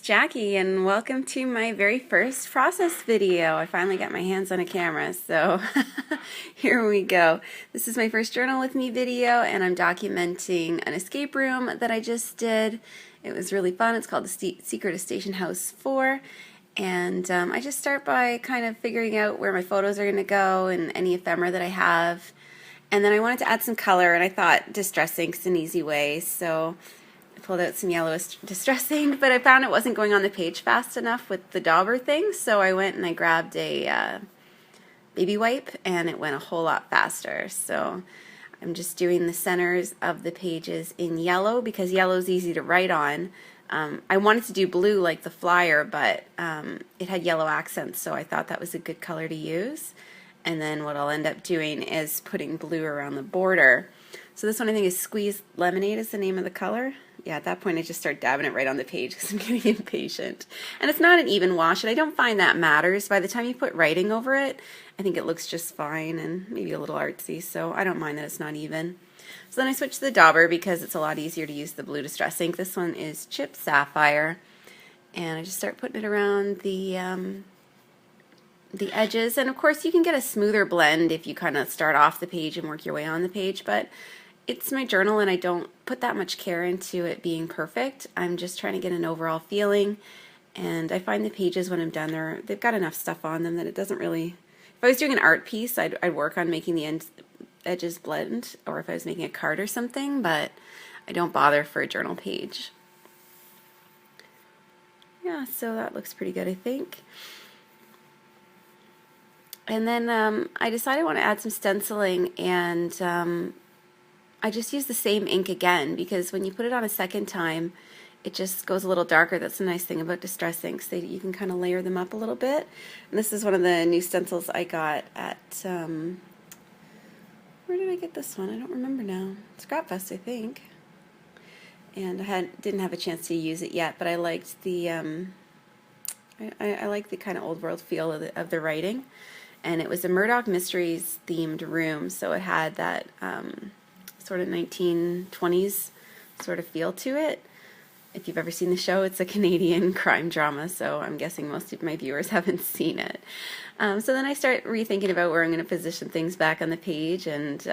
Jackie, and welcome to my very first process video. I finally got my hands on a camera, so here we go. This is my first journal with me video, and I'm documenting an escape room that I just did. It was really fun. It's called The Secret of Station House 4, and I just start by kind of figuring out where my photos are going to go and any ephemera that I have. And then I wanted to add some color, and I thought distress ink's an easy way, so I pulled out some yellow distress ink, but I found it wasn't going on the page fast enough with the dauber thing, so I went and I grabbed a baby wipe, and it went a whole lot faster. So I'm just doing the centers of the pages in yellow because yellow is easy to write on. I wanted to do blue like the flyer, but it had yellow accents, so I thought that was a good color to use. And then what I'll end up doing is putting blue around the border. So this one I think is Squeezed Lemonade is the name of the color. Yeah, at that point I just start dabbing it right on the page because I'm getting impatient. And it's not an even wash, and I don't find that matters. By the time you put writing over it, I think it looks just fine and maybe a little artsy, so I don't mind that it's not even. So then I switch to the dauber because it's a lot easier to use the blue distress ink. This one is Chipped Sapphire, and I just start putting it around the edges. And of course you can get a smoother blend if you kind of start off the page and work your way on the page, but it's my journal and I don't put that much care into it being perfect. I'm just trying to get an overall feeling, and I find the pages when I'm done, they've got enough stuff on them that it doesn't really, if I was doing an art piece I'd work on making the edges blend, or if I was making a card or something, but I don't bother for a journal page. Yeah, so that looks pretty good, I think. And then I decided I want to add some stenciling, and I just use the same ink again because when you put it on a second time it just goes a little darker. That's the nice thing about distress inks, that you can kind of layer them up a little bit. And this is one of the new stencils I got at, where did I get this one? I don't remember now. Scrapfest, I think. And I didn't have a chance to use it yet, but I liked the, I like the kind of old world feel of the writing. And it was a Murdoch Mysteries themed room, so it had that sort of 1920s sort of feel to it. If you've ever seen the show, it's a Canadian crime drama, so I'm guessing most of my viewers haven't seen it. So then I start rethinking about where I'm going to position things back on the page, and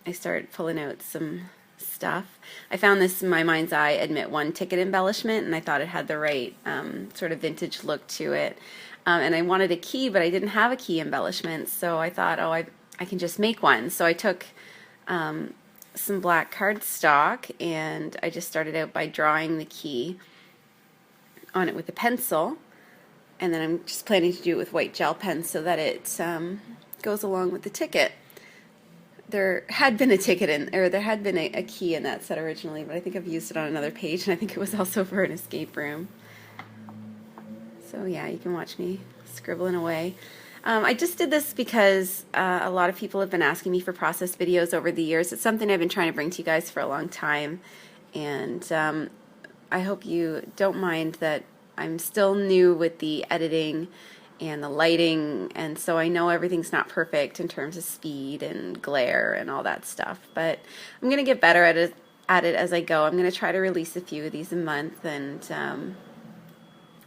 I start pulling out some stuff. I found this in my mind's eye Admit One ticket embellishment, and I thought it had the right sort of vintage look to it. And I wanted a key, but I didn't have a key embellishment, so I thought, oh, I can just make one. So I took some black cardstock, and I just started out by drawing the key on it with a pencil, and then I'm just planning to do it with white gel pen so that it goes along with the ticket. There had been a ticket in, or there had been a key in that set originally, but I think I've used it on another page, and I think it was also for an escape room. So yeah, you can watch me scribbling away. I just did this because a lot of people have been asking me for process videos over the years. It's something I've been trying to bring to you guys for a long time, and I hope you don't mind that I'm still new with the editing and the lighting, and so I know everything's not perfect in terms of speed and glare and all that stuff, but I'm going to get better at it as I go. I'm going to try to release a few of these a month, and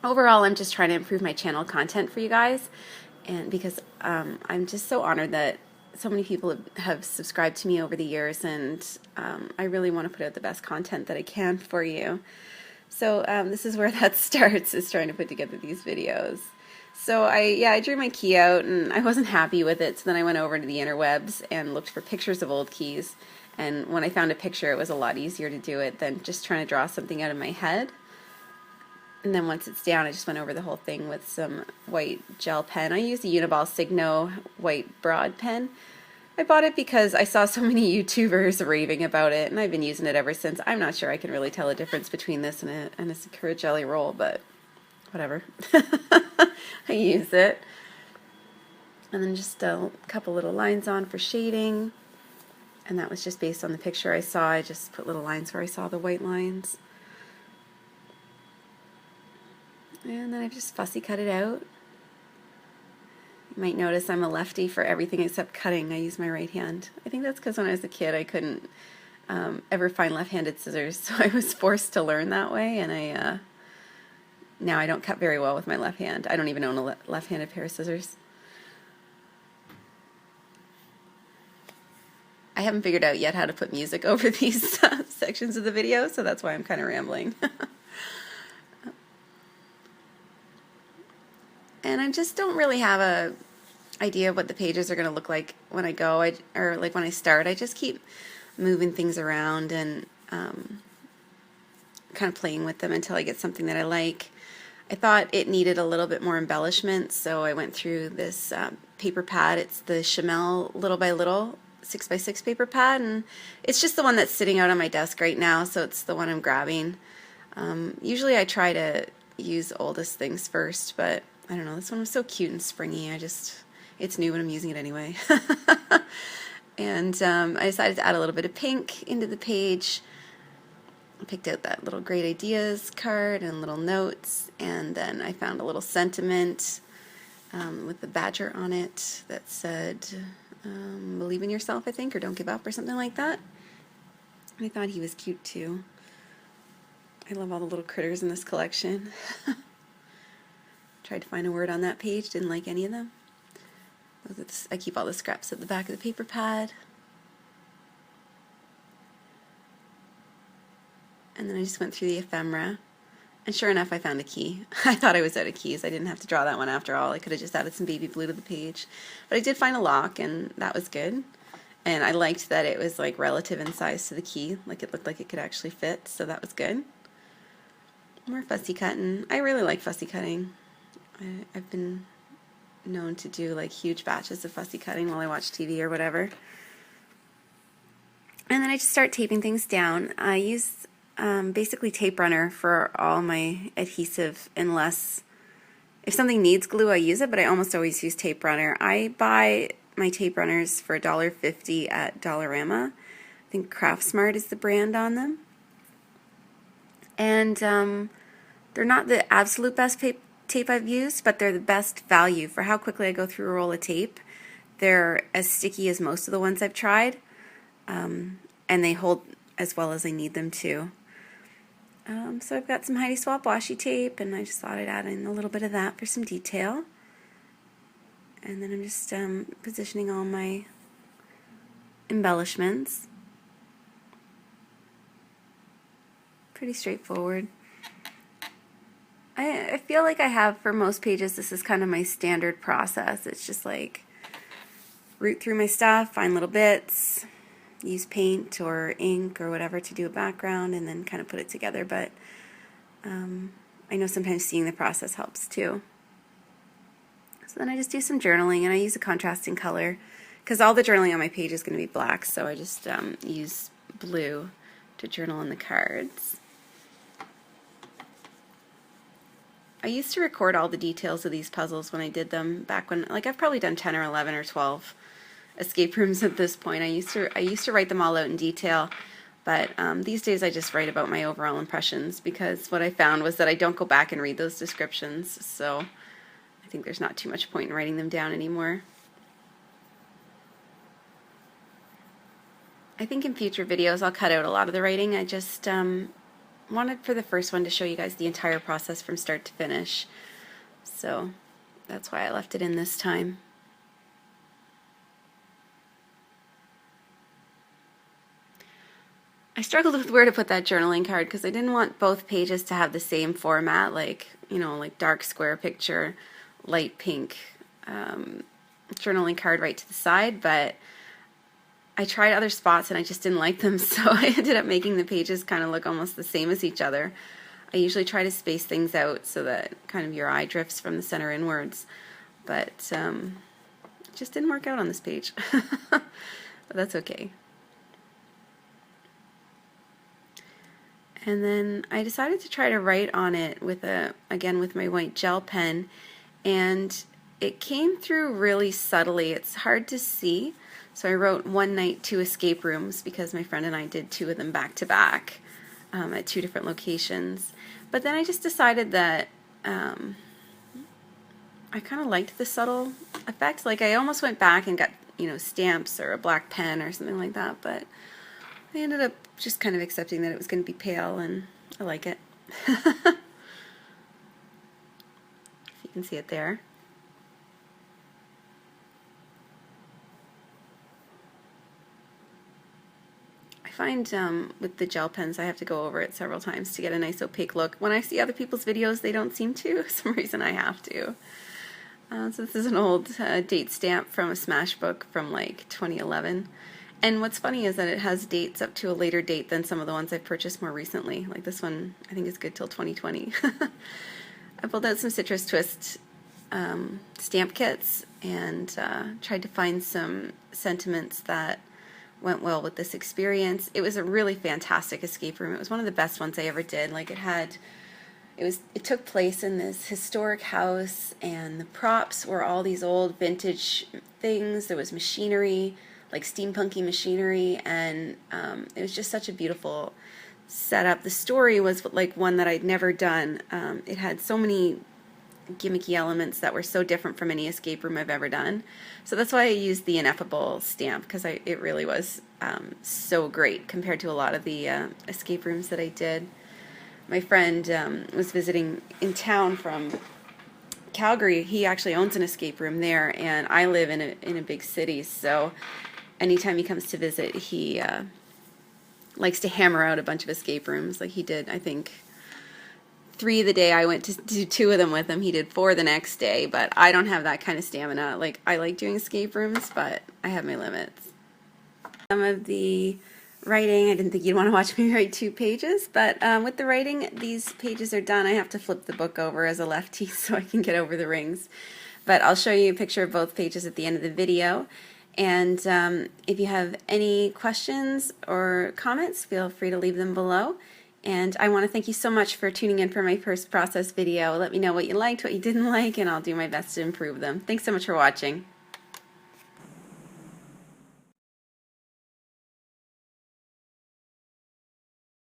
overall I'm just trying to improve my channel content for you guys. And because I'm just so honored that so many people have subscribed to me over the years, and I really want to put out the best content that I can for you. So this is where that starts, is trying to put together these videos. So I drew my key out, and I wasn't happy with it, so then I went over to the interwebs and looked for pictures of old keys. And when I found a picture, it was a lot easier to do it than just trying to draw something out of my head. And then once it's down, I just went over the whole thing with some white gel pen. I used a Uniball Signo white broad pen. I bought it because I saw so many YouTubers raving about it, and I've been using it ever since. I'm not sure I can really tell a difference between this and a Sakura Jelly Roll, but whatever. I use it. And then just a couple little lines on for shading. And that was just based on the picture I saw. I just put little lines where I saw the white lines. And then I've just fussy cut it out. You might notice I'm a lefty for everything except cutting. I use my right hand. I think that's because when I was a kid I couldn't ever find left-handed scissors, so I was forced to learn that way, and I now I don't cut very well with my left hand. I don't even own a left-handed pair of scissors. I haven't figured out yet how to put music over these sections of the video, so that's why I'm kind of rambling. And I just don't really have a idea of what the pages are going to look like when I go, or like when I start. I just keep moving things around and kind of playing with them until I get something that I like. I thought it needed a little bit more embellishment, so I went through this paper pad. It's the Chamel Little by Little 6x6 paper pad, and it's just the one that's sitting out on my desk right now, so it's the one I'm grabbing. Usually I try to use oldest things first, but I don't know, this one was so cute and springy. It's new and I'm using it anyway. And I decided to add a little bit of pink into the page. I picked out that little great ideas card and little notes, and then I found a little sentiment with the badger on it that said, believe in yourself, I think, or don't give up, or something like that. And I thought he was cute too. I love all the little critters in this collection. Tried to find a word on that page, didn't like any of them. I keep all the scraps at the back of the paper pad. And then I just went through the ephemera, and sure enough I found a key. I thought I was out of keys. I didn't have to draw that one after all. I could have just added some baby blue to the page. But I did find a lock, and that was good. And I liked that it was like relative in size to the key, like it looked like it could actually fit, so that was good. More fussy cutting. I really like fussy cutting. I've been known to do like huge batches of fussy cutting while I watch TV or whatever. And then I just start taping things down. I use basically tape runner for all my adhesive, unless if something needs glue I use it, but I almost always use tape runner. I buy my tape runners for $1.50 at Dollarama. I think Craftsmart is the brand on them. And they're not the absolute best tape I've used, but they're the best value for how quickly I go through a roll of tape. They're as sticky as most of the ones I've tried, and they hold as well as I need them to. So I've got some Heidi Swapp washi tape, and I just thought I'd add in a little bit of that for some detail. And then I'm just positioning all my embellishments. Pretty straightforward. I feel like I have, for most pages, this is kind of my standard process. It's just like root through my stuff, find little bits, use paint or ink or whatever to do a background, and then kind of put it together. But I know sometimes seeing the process helps too. So then I just do some journaling, and I use a contrasting color because all the journaling on my page is going to be black, so I just use blue to journal in the cards. I used to record all the details of these puzzles when I did them back when, like, I've probably done 10 or 11 or 12 escape rooms at this point. I used to write them all out in detail, but these days I just write about my overall impressions, because what I found was that I don't go back and read those descriptions, so I think there's not too much point in writing them down anymore. I think in future videos I'll cut out a lot of the writing. I just wanted for the first one to show you guys the entire process from start to finish, so that's why I left it in this time. I struggled with where to put that journaling card because I didn't want both pages to have the same format, like, you know, like dark square picture, light pink journaling card right to the side, but I tried other spots and I just didn't like them, so I ended up making the pages kind of look almost the same as each other. I usually try to space things out so that kind of your eye drifts from the center inwards, but it just didn't work out on this page. But that's okay. And then I decided to try to write on it with again with my white gel pen, and it came through really subtly. It's hard to see. So I wrote One Night, Two Escape Rooms because my friend and I did 2 of them back to back at 2 different locations. But then I just decided that I kind of liked the subtle effect. Like, I almost went back and got, you know, stamps or a black pen or something like that, but I ended up just kind of accepting that it was going to be pale, and I like it. can see it there. I find with the gel pens I have to go over it several times to get a nice opaque look. When I see other people's videos they don't seem to. For some reason I have to. So this is an old date stamp from a Smash book from like 2011. And what's funny is that it has dates up to a later date than some of the ones I've purchased more recently. Like this one I think is good till 2020. I pulled out some Citrus Twist stamp kits and tried to find some sentiments that went well with this experience. It was a really fantastic escape room. It was one of the best ones I ever did. Like it took place in this historic house, and the props were all these old vintage things. There was machinery, like steampunky machinery, and it was just such a beautiful setup. The story was like one that I'd never done. It had so many gimmicky elements that were so different from any escape room I've ever done. So that's why I used the Ineffable stamp, because it really was so great compared to a lot of the escape rooms that I did. My friend was visiting in town from Calgary. He actually owns an escape room there, and I live in a big city, so anytime he comes to visit, he likes to hammer out a bunch of escape rooms. Like he did, I think, 3 the day I went to do 2 of them with him. He did 4 the next day, but I don't have that kind of stamina. Like, I like doing escape rooms, but I have my limits. Some of the writing, I didn't think you'd want to watch me write 2 pages, but with the writing, these pages are done. I have to flip the book over as a lefty so I can get over the rings. But I'll show you a picture of both pages at the end of the video. And if you have any questions or comments, feel free to leave them below. And I want to thank you so much for tuning in for my first process video. Let me know what you liked, what you didn't like, and I'll do my best to improve them. Thanks so much for watching.